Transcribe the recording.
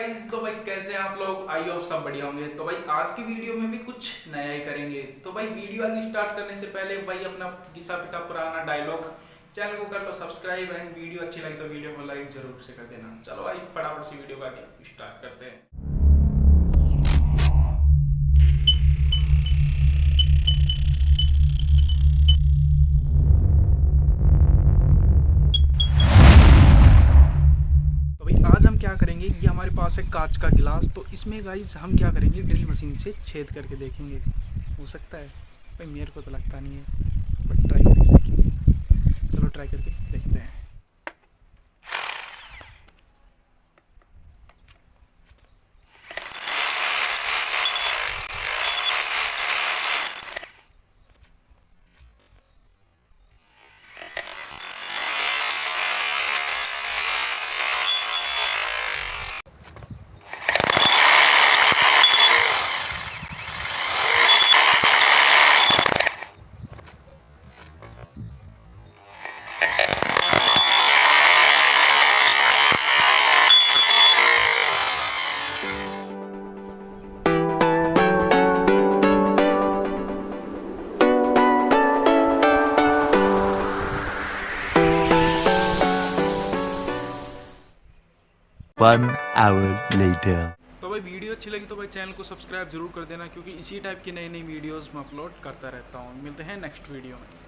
Guys, तो भाई कैसे हैं आप लोग। आई होप सब बढ़िया होंगे। तो भाई आज की वीडियो में भी कुछ नया ही करेंगे। तो भाई वीडियो आगे स्टार्ट करने से पहले भाई अपना घिसा पिटा पुराना डायलॉग, चैनल को कर लो सब्सक्राइब एंड वीडियो अच्छी लगी तो वीडियो को लाइक जरूर से कर देना। चलो भाई फटाफट से वीडियो को आगे स्टार्ट करते हैं। आज हम क्या करेंगे, ये हमारे पास है कांच का गिलास। तो इसमें गाइस हम क्या करेंगे, ड्रिल मशीन से छेद करके देखेंगे। हो सकता है भाई, मेरे को तो लगता नहीं है, बट ट्राई करके देखेंगे। चलो ट्राई करके देखते हैं। One hour later. तो भाई वीडियो अच्छी लगी तो भाई चैनल को सब्सक्राइब जरूर कर देना, क्योंकि इसी टाइप की नई नई वीडियोस मैं अपलोड करता रहता हूँ। मिलते हैं नेक्स्ट वीडियो में।